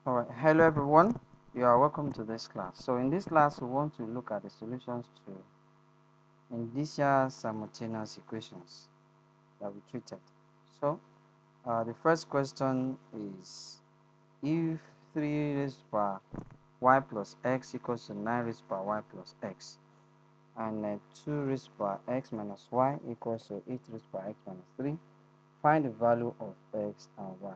Alright, hello everyone. You are welcome to this class. So in this class, we want to look at the solutions to indicial simultaneous equations that we treated. So the first question is, if 3 raised to power y plus x equals to 9 raised to power y plus x, and 2 raised to power x minus y equals to 8 raised to power x minus 3, find the value of x and y.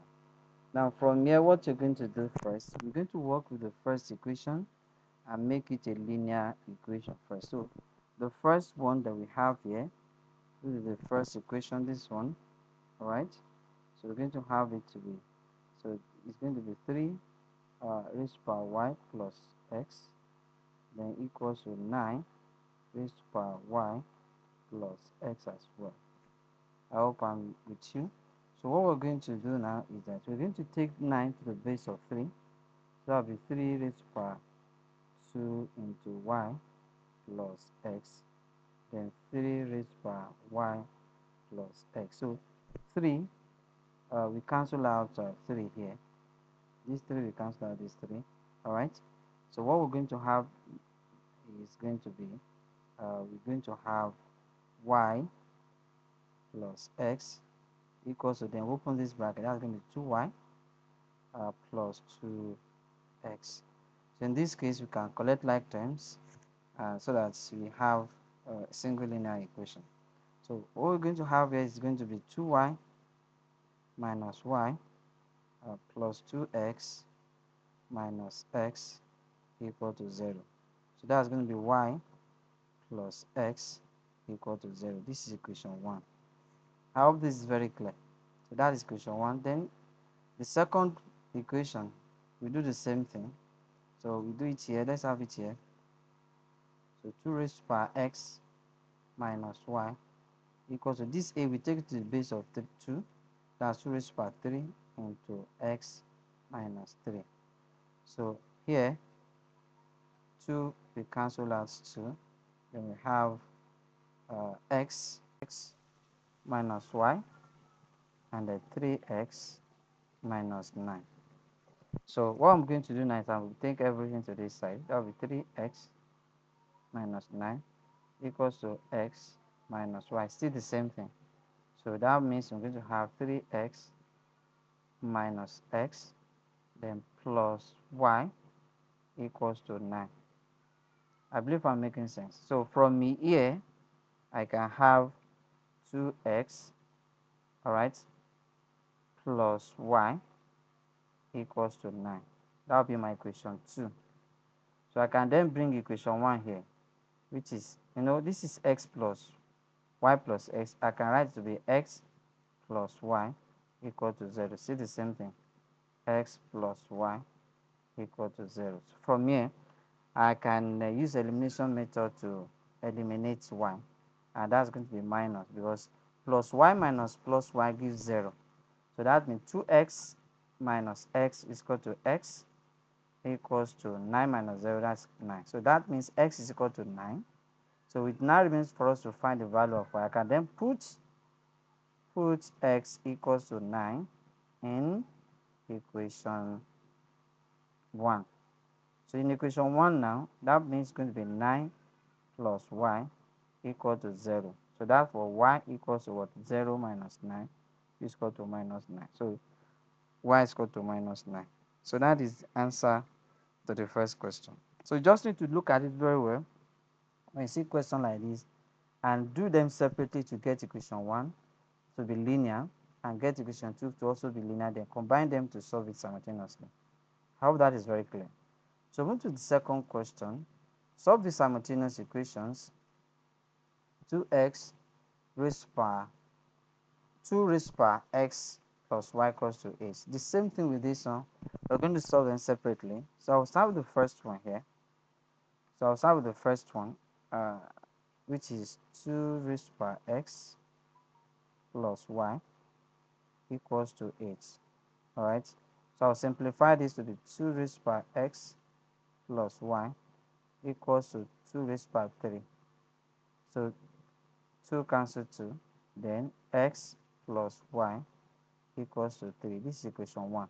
Now from here, what you're going to do first, we're going to work with the first equation and make it a linear equation first. So the first one that we have here, this is the first equation, this one, all right? So we're going to have it to be, so it's going to be 3 raised to power y plus x, then equals to 9 raised to power y plus x as well. I hope I'm with you. So what we're going to do now is that we're going to take 9 to the base of 3. So that'll be 3 raised to power 2 into y plus x, then 3 raised to power y plus x. So 3, we cancel out 3 here. This 3, we cancel out this 3. All right. So what we're going to have is going to be, we're going to have y plus x equals to, then open this bracket, that's going to be 2y plus 2x. So in this case, we can collect like terms so that we have a single linear equation. So what we're going to have here is going to be 2y minus y plus 2x minus x equal to 0. So that's going to be y plus x equal to 0. This is equation 1. I hope this is very clear. So that is equation 1. Then the second equation, we do the same thing. So we do it here. Let's have it here. So 2 raised to power x minus y equals to this a, we take it to the base of 2. That's 2 raised to power 3 into x minus 3. So here, 2 we cancel out 2. Then we have x minus y and 3x minus 9. So what I'm going to do now is I will take everything to this side. That will be 3x minus 9 equals to x minus y. Still the same thing. So that means I'm going to have 3x minus x, then plus y equals to 9. I believe I'm making sense. So from me here, I can have 2x, all right, plus y equals to 9. That will be my equation 2. So I can then bring equation 1 here, which is, this is x plus y plus x. I can write it to be x plus y equal to 0. See the same thing, x plus y equal to 0. So from here, I can use elimination method to eliminate y, and that's going to be minus, because plus y minus plus y gives 0. So that means 2x minus x is equal to x equals to 9 minus 0, that's 9. So that means x is equal to 9. So it now remains for us to find the value of y. I can then put x equals to 9 in equation 1. So in equation 1 now, that means it's going to be 9 plus y equal to 0. So therefore y equals to what? 0 minus 9 is equal to minus 9. So y is equal to minus 9. So that is the answer to the first question. So you just need to look at it very well when you see a question like this and do them separately to get equation 1 to be linear and get equation 2 to also be linear, then combine them to solve it simultaneously. I hope that is very clear. So move to the second question. Solve the simultaneous equations 2x raised to power 2 raised to power x plus y equals to 8. The same thing with this one. We're going to solve them separately. So I'll start with the first one here. So I'll start with the first one, which is 2 raised to power x plus y equals to 8. All right. So I'll simplify this to be 2 raised to power x plus y equals to 2 raised to power 3. So 2 cancel 2. Then x plus y equals to 3. This is equation 1.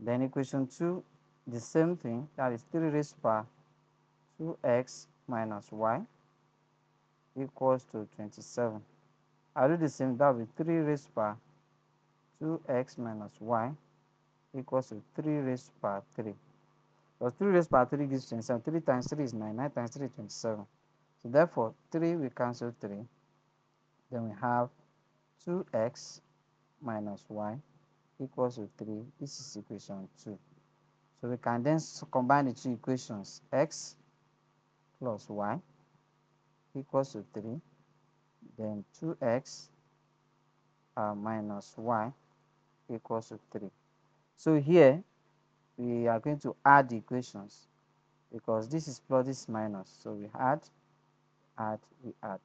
Then equation 2, the same thing, that is 3 raised to power 2x minus y equals to 27. I'll do the same, that will be 3 raised to power 2x minus y equals to 3 raised to power 3. Because 3 raised to power 3 gives 27. 3 times 3 is 9. 9 times 3 is 27. So therefore, 3 we cancel 3. Then we have 2x minus y equals to 3. This is equation 2. So we can then combine the two equations. X plus y equals to 3. Then 2x minus y equals to 3. So here we are going to add the equations because this is plus, this is minus. So we add, we add.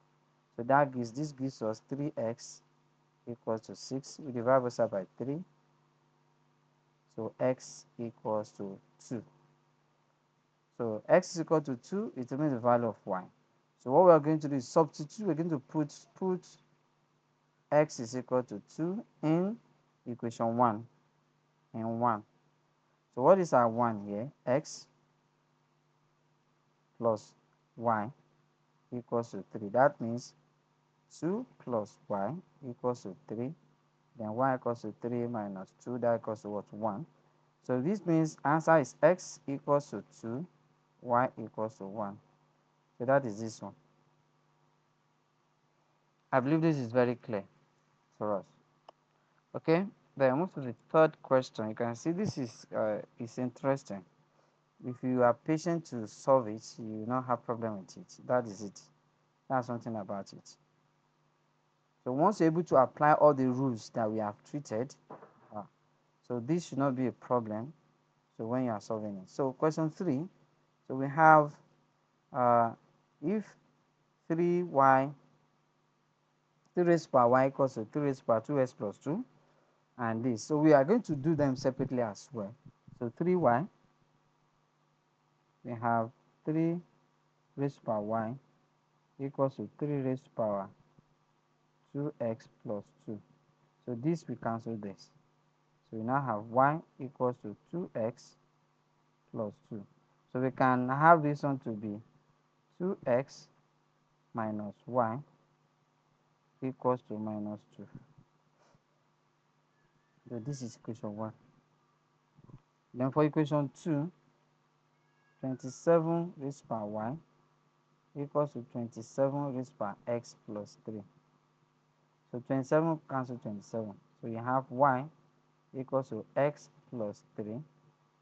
So that gives, this gives us 3x equals to 6. We divide both sides by 3. So x equals to 2. So x is equal to 2, it remains the value of y. So what we are going to do is substitute. We're going to put x is equal to 2 in equation 1 and 1. So what is our 1 here? X plus y equals to 3. That means 2 plus y equals to 3. Then y equals to 3 minus 2. That equals to what? 1. So this means answer is x equals to 2, y equals to 1. So that is this one. I believe this is very clear for us. Okay, then move to the third question. You can see this is interesting. If you are patient to solve it, you will not have problem with it. That is it. That's something about it. So once you're able to apply all the rules that we have treated, so this should not be a problem. So when you are solving it. So question 3. So we have if 3y 3 raised to power y equals to 3 raised to power 2x plus 2 and this. So we are going to do them separately as well. So 3y, we have 3 raised to power y equals to 3 raised to power 2x plus 2. So this we cancel this. So we now have y equals to 2x plus 2. So we can have this one to be 2x minus y equals to minus 2. So this is equation 1. Then for equation 2, 27 raised to power y equals to 27 raised to power x plus 3. So 27 cancel 27. So you have y equals to x plus 3.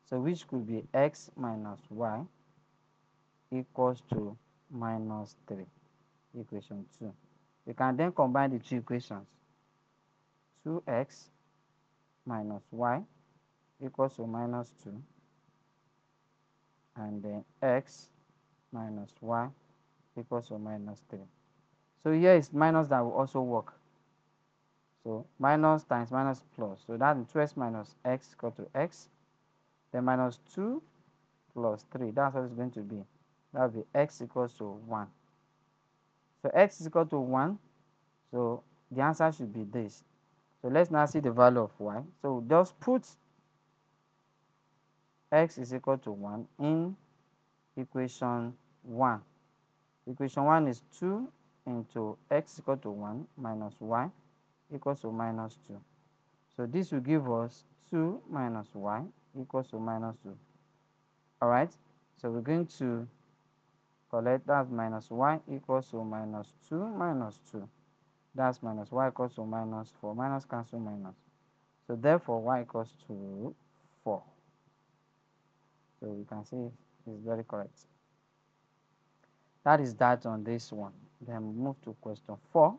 So which could be x minus y equals to minus 3. Equation 2. We can then combine the two equations. 2x minus y equals to minus 2. And then x minus y equals to minus 3. So here is minus that will also work. So minus times minus plus. So that is 2x minus x equal to x. Then minus 2 plus 3. That's what it's going to be. That will be x equals to 1. So x is equal to 1. So the answer should be this. So let's now see the value of y. So just put x is equal to 1 in equation 1. Equation 1 is 2 into x equal to 1 minus y equals to minus 2. So this will give us 2 minus y equals to minus 2. Alright, so we're going to collect that minus y equals to minus 2 minus 2. That's minus y equals to minus 4. Minus cancel minus. So therefore y equals to 4. So you can see it's very correct. That is that on this one. Then move to question 4.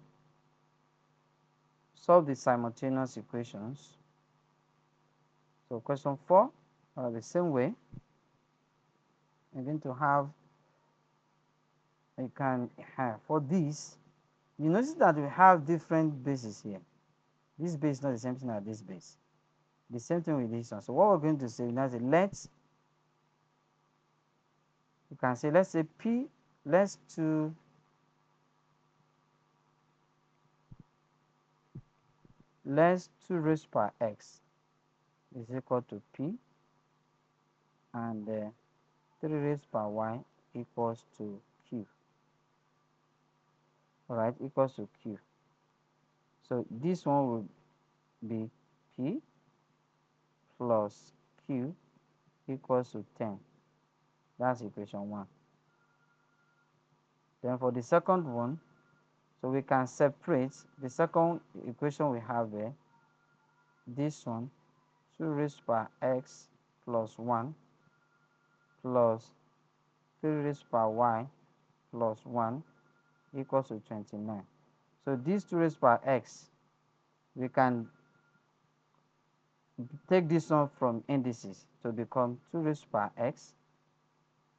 Solve the simultaneous equations. So question 4, the same way, we're going to have, you can have, for this, you notice that we have different bases here. This base is not the same thing as this base. The same thing with this one. So what we're going to say, now say let's, you can say, let's say P, let's 2 raised to power x. is equal to p, and 3 raised by y equals to q. Alright, equals to q. So this one will be p plus q equals to 10. That's equation 1. Then for the second one, so we can separate the second equation we have there, this one, 2 raised by x plus 1 plus 3 raised by y plus 1 equals to 29. So this 2 raised by x, we can take this one from indices to become 2 raised by x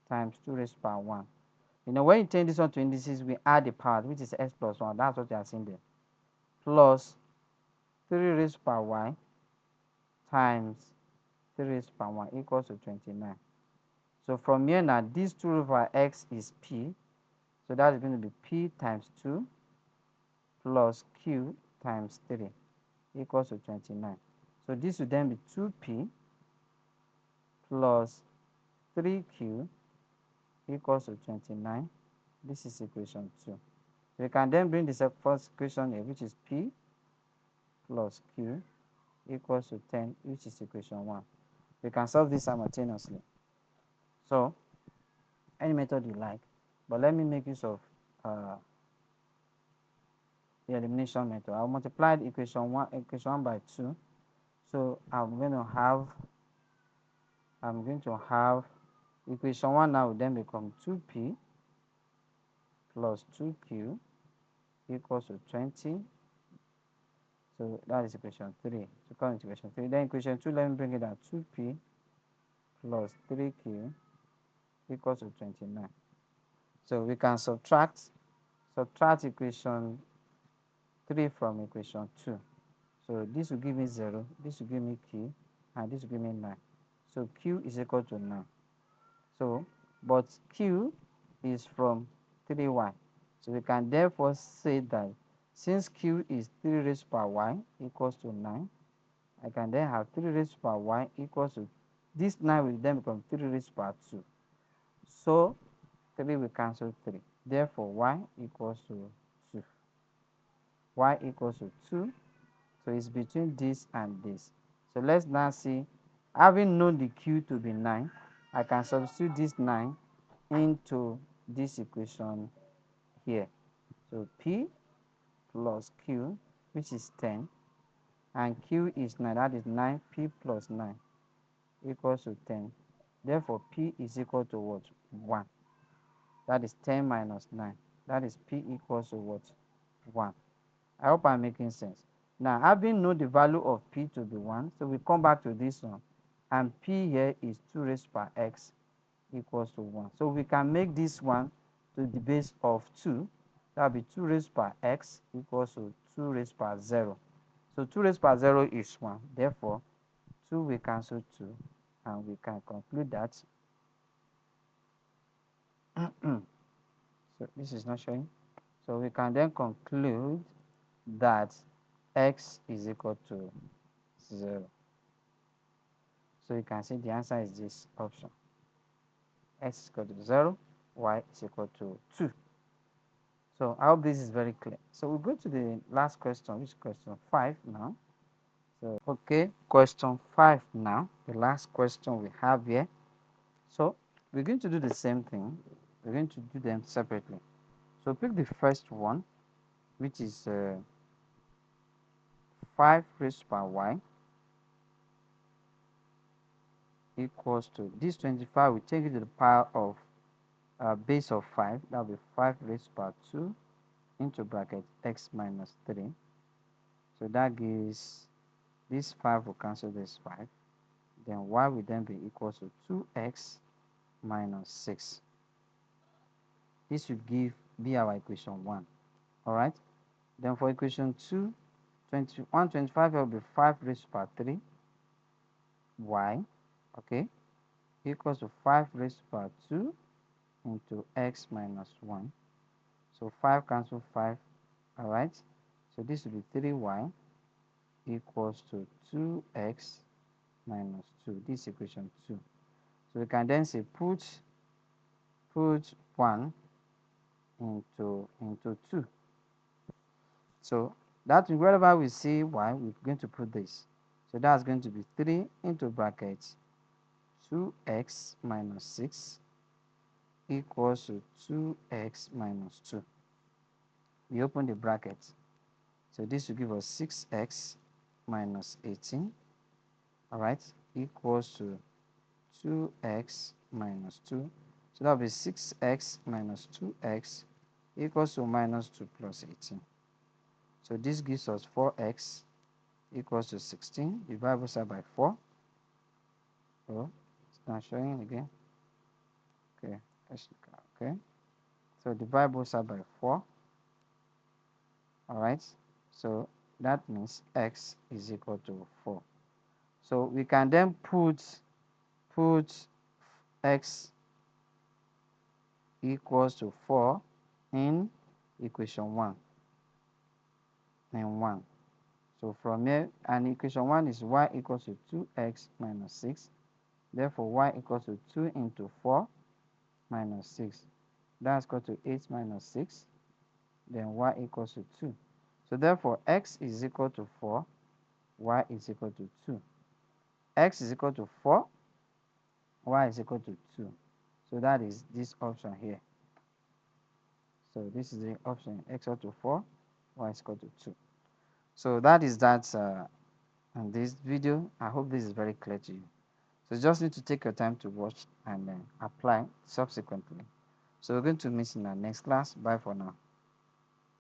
times 2 raised by 1. You know, when you change this one to indices, we add the part, which is x plus 1. That's what you are seeing there. Plus 3 raised by y times 3 raised by 1 equals to 29. So from here now, this 2 raised by x is p. So that is going to be p times 2 plus q times 3 equals to 29. So this would then be 2p plus 3q equals to 29. This is equation 2. We can then bring this first equation here, which is p plus q equals to 10, which is equation 1. We can solve this simultaneously. So, any method you like, but let me make use of the elimination method. I'll multiply the equation 1 by 2. So I'm going to have equation 1 now will then become 2p plus 2q equals to 20. So that is equation 3. So call it equation 3. Then equation 2, let me bring it down. 2p plus 3q equals to 29. So we can subtract equation 3 from equation 2. So this will give me 0, this will give me q, and this will give me 9. So q is equal to 9. So, but q is from 3y. So we can therefore say that since q is 3 raised by y equals to 9, I can then have 3 raised by y equals to, this 9 will then become 3 raised by 2. So 3 will cancel 3. Therefore, y equals to 2. Y equals to 2. So it's between this and this. So let's now see, having known the q to be 9, I can substitute this 9 into this equation here. So p plus q, which is 10, and q is 9, that is 9p plus 9 equals to 10. Therefore, p is equal to what? 1. That is 10 minus 9. That is p equals to what? 1. I hope I'm making sense. Now, having known the value of p to be 1, so we come back to this one, and p here is 2 raised by x equals to 1. So we can make this one to the base of 2. That will be 2 raised by x equals to 2 raised by 0. So 2 raised by 0 is 1. Therefore, 2 will cancel 2, and we can conclude that. So this is not showing. So we can then conclude that x is equal to 0. So you can see the answer is this option. X is equal to 0, y is equal to 2. So I hope this is very clear. So we'll go to the last question, which is question 5 now. So, okay, question 5 now, the last question we have here. So we're going to do the same thing. We're going to do them separately. So pick the first one, which is 5 raised by y equals to, this 25, we take it to the power of base of 5. That will be 5 raised by 2 into bracket x minus 3. So that gives, this 5 will cancel this 5. Then y will then be equal to 2x minus 6. This will be our equation 1. Alright. Then for equation 2, 25 will be 5 raised by 3 y, okay, equals to 5 raised by 2 into x minus 1. So 5 cancel 5. Alright. So this will be 3y equals to 2x minus 2. This is equation 2. So we can then say put 1 into 2. So that wherever we see y, we're going to put this. So that's going to be 3 into bracket 2x minus 6 equals to 2x minus 2. We open the bracket. So this will give us 6x minus 18, all right, equals to 2x minus 2. So that will be 6x minus 2x equals to minus 2 plus 18. So this gives us 4x equals to 16. Divide both sides by 4. Oh, it's not showing again. Okay, okay. So divide both sides by 4. All right. So that means x is equal to 4. So we can then put x equals to 4 in equation 1 and 1. So from here, and equation 1 is y equals to 2x minus 6. Therefore, y equals to 2 into 4 minus 6. That's equal to 8 minus 6. Then y equals to 2. So therefore, x is equal to 4, y is equal to 2. X is equal to 4, y is equal to 2. So that is this option here. So this is the option x equal to 4, y is equal to 2. So that is that in this video. I hope this is very clear to you. So you just need to take your time to watch and then apply subsequently. So we're going to meet in our next class. Bye for now.